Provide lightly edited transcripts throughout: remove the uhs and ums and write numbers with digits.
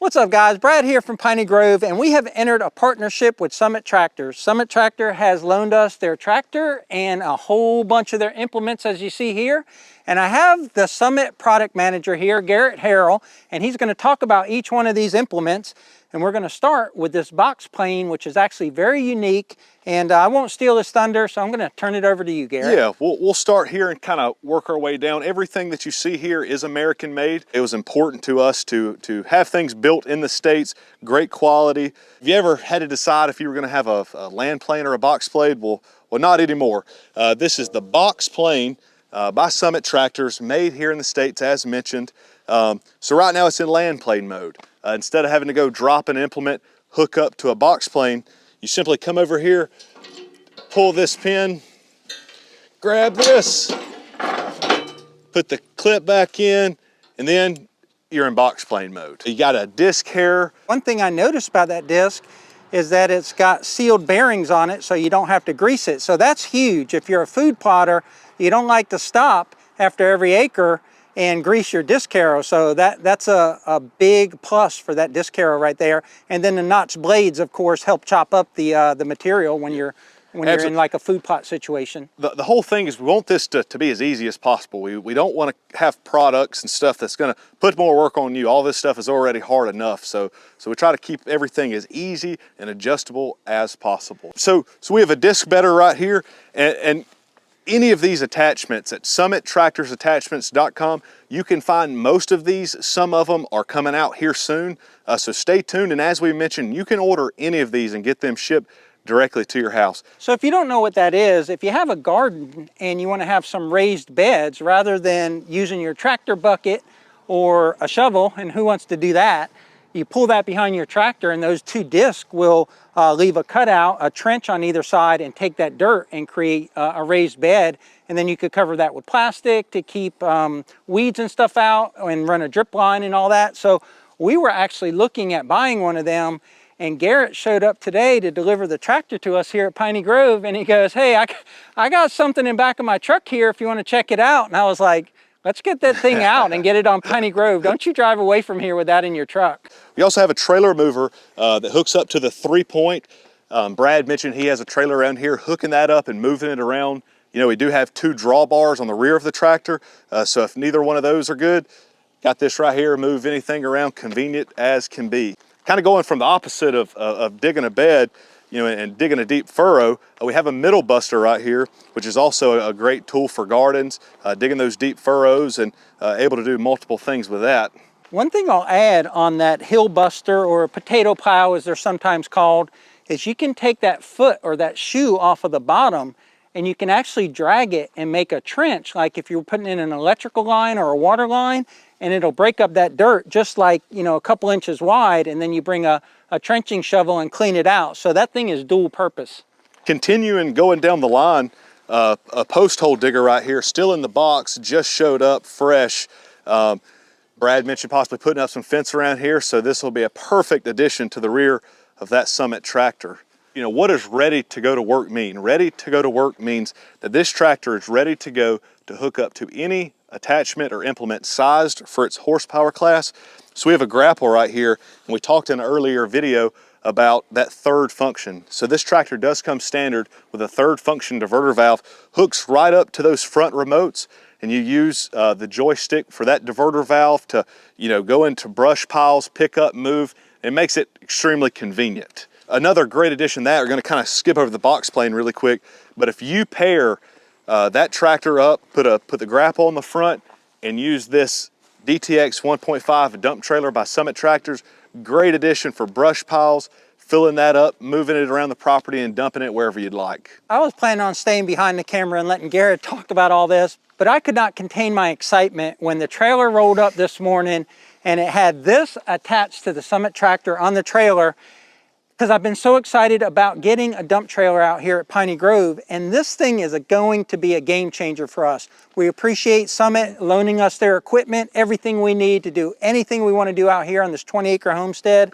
What's up guys, Brad here from Piney Grove, and we have entered a partnership with Summit Tractors. Summit Tractor has loaned us their tractor and a whole bunch of their implements as you see here. And I have the Summit product manager here, Garrett Harrell, and he's going to talk about each one of these implements. And we're going to start with this box plane, which is actually very unique. And I won't steal his thunder, so I'm going to turn it over to you, Garrett. Yeah, we'll start here and kind of work our way down. Everything that you see here is American made. It was important to us to have things built in the States, great quality. Have you ever had to decide if you were going to have a land plane or a box plane? Well, not anymore. This is the box plane by Summit Tractors, made here in the States as mentioned. So right now it's in land plane mode. Instead of having to go drop an implement, hook up to a box plane, you simply come over here, pull this pin, grab this, put the clip back in, and then you're in box plane mode. You got a disc here. One thing I noticed about that disc is that it's got sealed bearings on it so you don't have to grease it. So that's huge. If you're a food plotter, you don't like to stop after every acre and grease your disc harrow. So that's a big plus for that disc harrow right there. And then the notch blades, of course, help chop up the material when you're in like a food plot situation. The whole thing is we want this to be as easy as possible. We don't want to have products and stuff that's going to put more work on you. All this stuff is already hard enough. So we try to keep everything as easy and adjustable as possible. So we have a disc bedder right here, and any of these attachments at summittractorsattachments.com, you can find most of these. Some of them are coming out here soon. So stay tuned. And as we mentioned, you can order any of these and get them shipped directly to your house. So if you don't know what that is, if you have a garden and you want to have some raised beds, rather than using your tractor bucket or a shovel, and who wants to do that, you pull that behind your tractor and those two discs will leave a cutout, a trench on either side, and take that dirt and create a raised bed. And then you could cover that with plastic to keep weeds and stuff out and run a drip line and all that. So we were actually looking at buying one of them, and Garrett showed up today to deliver the tractor to us here at Piney Grove, and he goes, hey, I got something in back of my truck here if you want to check it out. And I was like, let's get that thing out and get it on Piney Grove. Don't you drive away from here with that in your truck. We also have a trailer mover that hooks up to the 3-point. Brad mentioned he has a trailer around here, hooking that up and moving it around. You know, we do have 2 drawbars on the rear of the tractor, so if neither one of those are good, got this right here, move anything around, convenient as can be. Kind of going from the opposite of digging a bed, you know, and digging a deep furrow, we have a middle buster right here, which is also a great tool for gardens, digging those deep furrows and able to do multiple things with that. One thing I'll add on that hill buster, or a potato plow as they're sometimes called, is you can take that foot or that shoe off of the bottom and you can actually drag it and make a trench, like if you're putting in an electrical line or a water line, and it'll break up that dirt just like, you know, a couple inches wide, and then you bring a trenching shovel and clean it out. So that thing is dual purpose. Continuing going down the line, a post hole digger right here, still in the box, just showed up fresh. Brad mentioned possibly putting up some fence around here, so this will be a perfect addition to the rear of that Summit tractor. You know, what does ready to go to work mean? Ready to go to work means that this tractor is ready to go to hook up to any attachment or implement sized for its horsepower class. So we have a grapple right here, and we talked in an earlier video about that third function. So this tractor does come standard with a third function diverter valve, hooks right up to those front remotes, and you use the joystick for that diverter valve to, you know, go into brush piles, pick up, move. It makes it extremely convenient. Another great addition to that, we're going to kind of skip over the box plane really quick, but if you pair that tractor up, put the grapple on the front, and use this DTX 1.5 dump trailer by Summit Tractors, great addition for brush piles, filling that up, moving it around the property and dumping it wherever you'd like. I was planning on staying behind the camera and letting Garrett talk about all this, but I could not contain my excitement when the trailer rolled up this morning and it had this attached to the Summit tractor on the trailer, because I've been so excited about getting a dump trailer out here at Piney Grove, and this thing is going to be a game changer for us. We appreciate Summit loaning us their equipment, everything we need to do anything we want to do out here on this 20-acre homestead.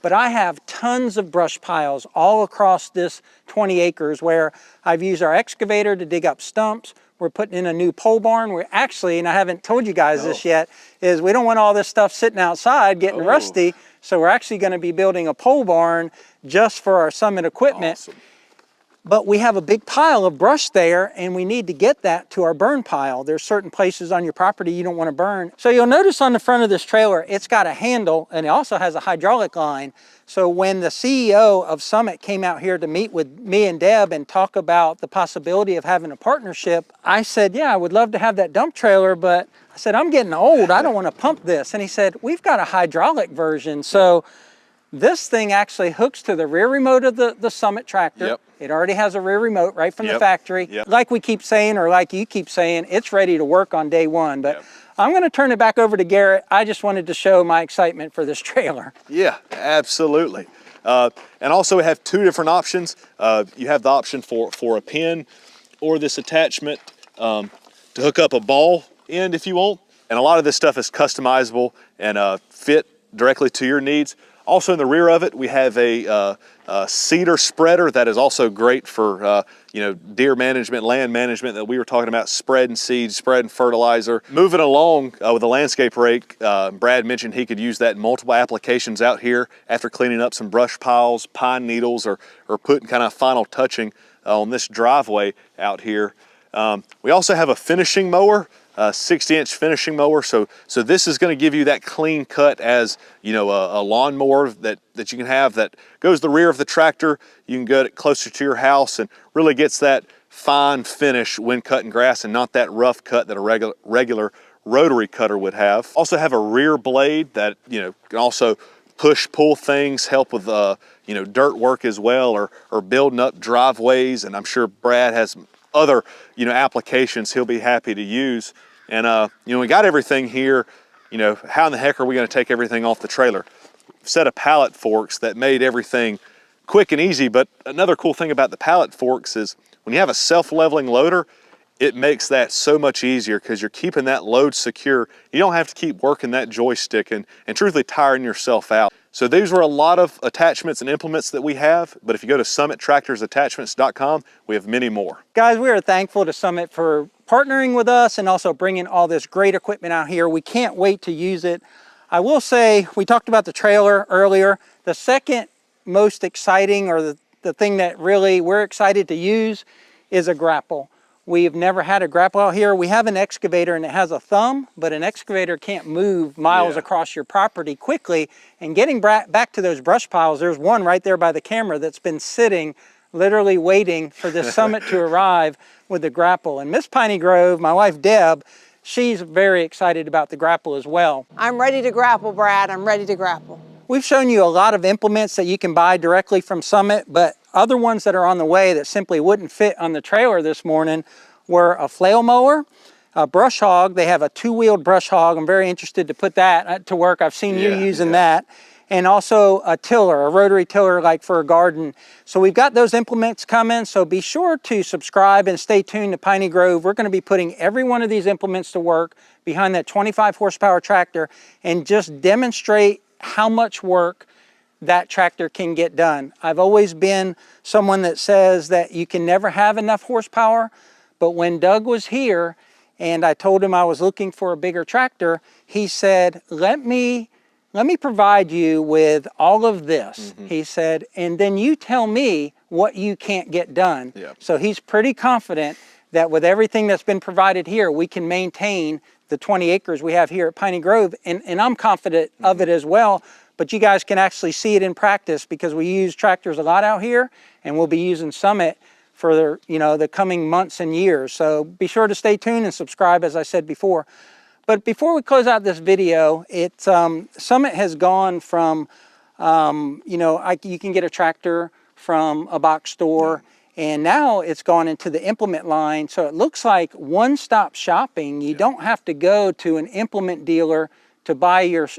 But I have tons of brush piles all across this 20 acres where I've used our excavator to dig up stumps. We're putting in a new pole barn. We're actually, and I haven't told you guys this yet, is we don't want all this stuff sitting outside getting rusty. So we're actually going to be building a pole barn just for our Summit equipment. Awesome. But we have a big pile of brush there, and we need to get that to our burn pile. There's certain places on your property you don't want to burn. So you'll notice on the front of this trailer, it's got a handle, and it also has a hydraulic line. So when the CEO of Summit came out here to meet with me and Deb and talk about the possibility of having a partnership, I said, yeah, I would love to have that dump trailer, but I said, I'm getting old. I don't want to pump this. And he said, we've got a hydraulic version. So this thing actually hooks to the rear remote of the Summit tractor. Yep. It already has a rear remote right from the Yep. factory. Yep. Like we keep saying, or like you keep saying, it's ready to work on day one. But Yep. I'm going to turn it back over to Garrett. I just wanted to show my excitement for this trailer. Yeah, absolutely. And also we have two different options. You have the option for a pin or this attachment to hook up a ball end if you want. And a lot of this stuff is customizable and fit directly to your needs. Also in the rear of it, we have a cedar spreader that is also great for deer management, land management that we were talking about, spreading seeds, spreading fertilizer. Moving along with a landscape rake, Brad mentioned he could use that in multiple applications out here after cleaning up some brush piles, pine needles, or putting kind of final touching on this driveway out here. We also have a finishing mower. 60-inch finishing mower, so this is going to give you that clean cut as a lawnmower that you can have that goes the rear of the tractor. You can get it closer to your house and really gets that fine finish when cutting grass and not that rough cut that a regular rotary cutter would have. Also have a rear blade that can also pull things, help with dirt work as well, or building up driveways. And I'm sure Brad has other applications he'll be happy to use. And we got everything here. How in the heck are we going to take everything off the trailer? Set of pallet forks that made everything quick and easy. But another cool thing about the pallet forks is when you have a self-leveling loader, it makes that so much easier because you're keeping that load secure. You don't have to keep working that joystick and truthfully tiring yourself out. So these were a lot of attachments and implements that we have, but if you go to summittractorsattachments.com, we have many more. Guys, we are thankful to Summit for partnering with us and also bringing all this great equipment out here. We can't wait to use it. I will say, we talked about the trailer earlier. The second most exciting, or the thing that really we're excited to use, is a grapple. We've never had a grapple out here. We have an excavator and it has a thumb, but an excavator can't move miles across your property quickly. And getting back to those brush piles, there's one right there by the camera that's been sitting, literally waiting for this Summit to arrive with the grapple. And Miss Piney Grove, my wife Deb, she's very excited about the grapple as well. I'm ready to grapple, Brad. I'm ready to grapple. We've shown you a lot of implements that you can buy directly from Summit, but other ones that are on the way that simply wouldn't fit on the trailer this morning were a flail mower, a brush hog. They have a two-wheeled brush hog. I'm very interested to put that to work. I've seen you using that. And also a tiller, a rotary tiller like for a garden. So we've got those implements coming, so be sure to subscribe and stay tuned to Piney Grove. We're going to be putting every one of these implements to work behind that 25 horsepower tractor and just demonstrate how much work that tractor can get done. I've always been someone that says that you can never have enough horsepower, but when Doug was here and I told him I was looking for a bigger tractor, he said, let me provide you with all of this. He said, and then you tell me what you can't get done. So he's pretty confident that with everything that's been provided here, we can maintain the 20 acres we have here at Piney Grove. And I'm confident of it as well, but you guys can actually see it in practice because we use tractors a lot out here and we'll be using Summit for the coming months and years. So be sure to stay tuned and subscribe, as I said before. But before we close out this video, Summit has gone from, you can get a tractor from a box store, and now it's gone into the implement line. So it looks like one-stop shopping. You don't have to go to an implement dealer to buy your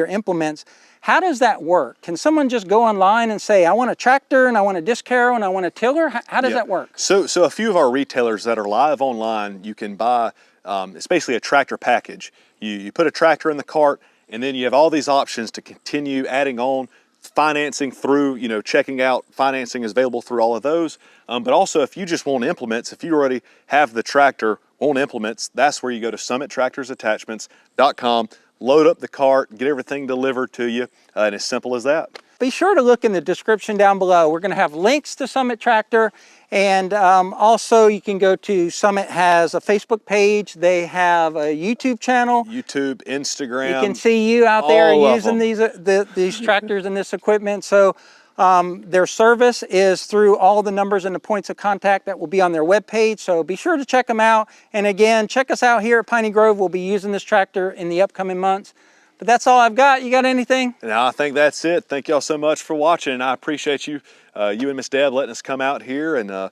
implements. How does that work? Can someone just go online and say, I want a tractor and I want a disc harrow and I want a tiller? How does that work? So a few of our retailers that are live online, you can buy, it's basically a tractor package. You put a tractor in the cart and then you have all these options to continue adding on financing through, checking out financing is available through all of those. But also if you just want implements, if you already have the tractor, want implements, that's where you go to summittractorsattachments.com. load up the cart, get everything delivered to you, and as simple as that. Be sure to look in the description down below. We're going to have links to Summit Tractor, and also you can go to Summit has a Facebook page. They have a YouTube channel. YouTube, Instagram. You can see you out there all of using them. these tractors and this equipment. So their service is through all the numbers and the points of contact that will be on their webpage. So be sure to check them out. And again, check us out here at Piney Grove. We'll be using this tractor in the upcoming months. But that's all I've got. You got anything? No, I think that's it. Thank y'all so much for watching, and I appreciate you, you and Miss Deb letting us come out here and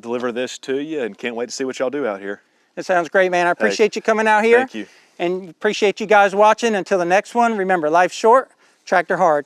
deliver this to you, and can't wait to see what y'all do out here. It sounds great, man. I appreciate you coming out here. Thank you. And appreciate you guys watching. Until the next one, remember, life's short, tractor hard.